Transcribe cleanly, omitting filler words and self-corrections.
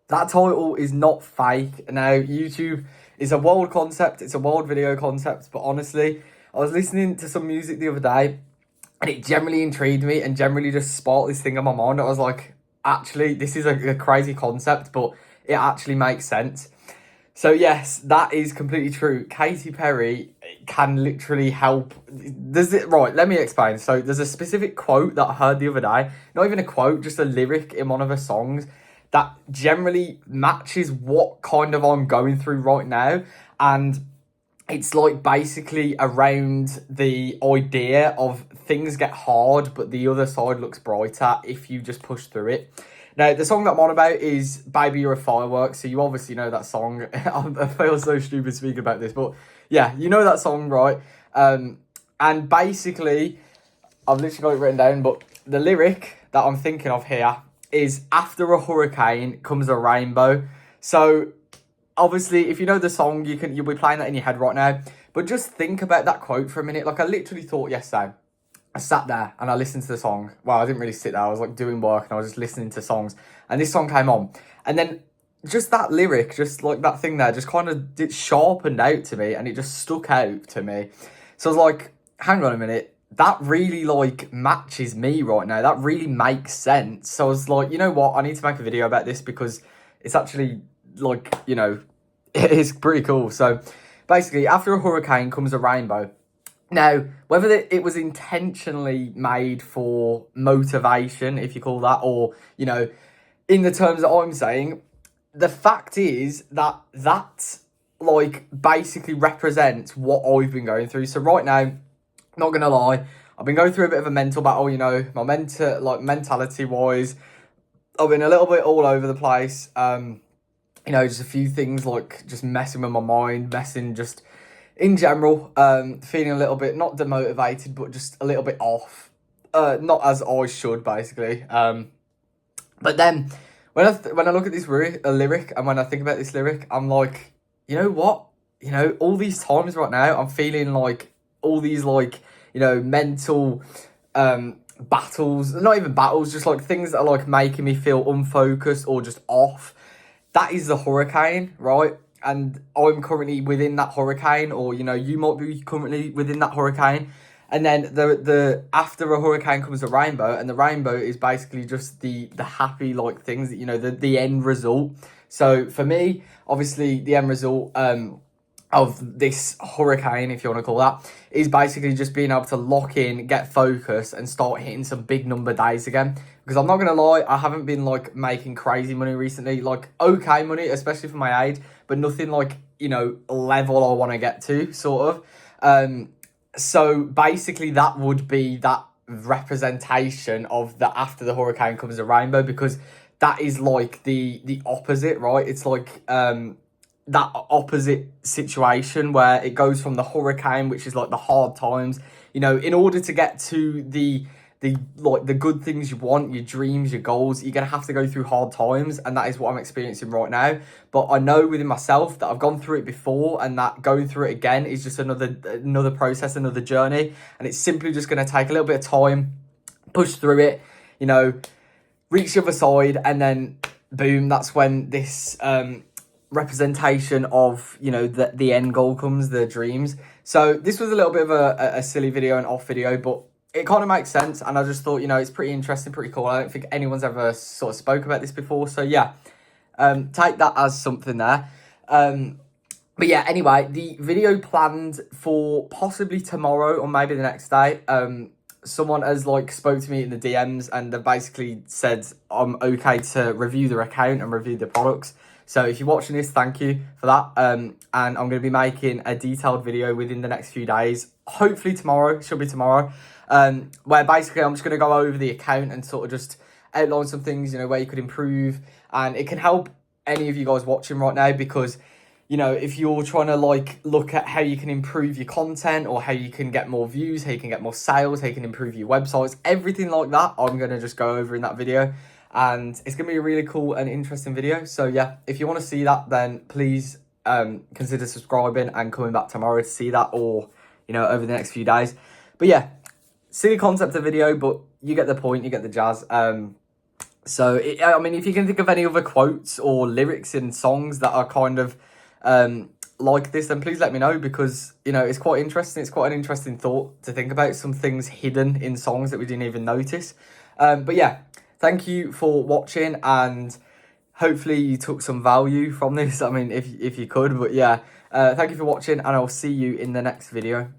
That title is not fake. Now, YouTube is a wild concept. It's a wild video concept. But honestly, I was listening to some music the other day and it generally intrigued me and generally just sparked this thing on my mind. I was like, actually, this is a crazy concept, but it actually makes sense. So yes, that is completely true. Katy Perry can literally help. Does it right? Let me explain. So there's a specific quote that I heard the other day. Not even a quote, just a lyric in one of her songs that generally matches what kind of I'm going through right now, and it's like basically around the idea of things get hard, but the other side looks brighter if you just push through it. Now, the song that I'm on about is Baby You're a Firework, so you obviously know that song. I feel so stupid speaking about this, but yeah, you know that song, right? And basically, I've literally got it written down, but the lyric that I'm thinking of here is after a hurricane comes a rainbow. So obviously, if you know the song, you'll be playing that in your head right now. But just think about that quote for a minute. Like, I literally thought yesterday, I sat there and I listened to the song. Well, I didn't really sit there. I was like doing work and I was just listening to songs. And this song came on. And then just that lyric, just like that thing there, just kind of it sharpened out to me and it just stuck out to me. So I was like, hang on a minute. That really like matches me right now. That really makes sense. So I was like, you know what? I need to make a video about this because it's actually like, you know, it's pretty cool. So basically, after a hurricane comes a rainbow. Now, whether it was intentionally made for motivation, if you call that, or, you know, in the terms that I'm saying, the fact is that that, like, basically represents what I've been going through. So right now, not going to lie, I've been going through a bit of a mental battle, you know, my mentality-wise. I've been a little bit all over the place. You know, just a few things like just messing with my mind, messing just in general, feeling a little bit not demotivated, but just a little bit off. Not as I should, basically. But then when I look at this lyric and when I think about this lyric, I'm like, you know what? You know, all these times right now, I'm feeling like all these like, you know, mental battles, not even battles, just like things that are like making me feel unfocused or just off. That is the hurricane, right? And I'm currently within that hurricane, or you know, you might be currently within that hurricane. And then the after a hurricane comes a rainbow, and the rainbow is basically just the happy like things that you know the end result. So for me, obviously the end result of this hurricane, if you want to call that, is basically just being able to lock in, get focused, and start hitting some big number days again. Because I'm not going to lie, I haven't been, like, making crazy money recently. Like, okay money, especially for my age, but nothing, like, you know, level I want to get to, sort of. So, basically, that would be that representation of the after the hurricane comes a rainbow, because that is, like, the opposite, right? It's, like, that opposite situation where it goes from the hurricane, which is like the hard times, you know, in order to get to the like the good things you want, your dreams, your goals, you're gonna have to go through hard times, and that is what I'm experiencing right now. But I know within myself that I've gone through it before, and that going through it again is just another process, another journey, and it's simply just gonna take a little bit of time, push through it, you know, reach the other side, and then boom, that's when this representation of, you know, the end goal comes, the dreams. So this was a little bit of a silly video, an off video, but it kind of makes sense, and I just thought, you know, it's pretty interesting, pretty cool. I don't think anyone's ever sort of spoke about this before, so yeah, take that as something there. But yeah, anyway, the video planned for possibly tomorrow or maybe the next day. Someone has like spoke to me in the DMs and they basically said I'm okay to review their account and review the products. So if you're watching this, thank you for that. And I'm going to be making a detailed video within the next few days. Hopefully tomorrow, should be tomorrow. Where basically I'm just going to go over the account and sort of just outline some things, you know, where you could improve. And it can help any of you guys watching right now because, you know, if you're trying to like look at how you can improve your content or how you can get more views, how you can get more sales, how you can improve your websites, everything like that, I'm going to just go over in that video. And it's going to be a really cool and interesting video. So yeah, if you want to see that, then please consider subscribing and coming back tomorrow to see that, or, you know, over the next few days. But yeah, silly concept of video, but you get the point, you get the jazz. So, I mean, if you can think of any other quotes or lyrics in songs that are kind of like this, then please let me know, because, you know, it's quite interesting. It's quite an interesting thought to think about, some things hidden in songs that we didn't even notice. But yeah, thank you for watching, and hopefully you took some value from this. I mean, if you could, but yeah, thank you for watching, and I'll see you in the next video.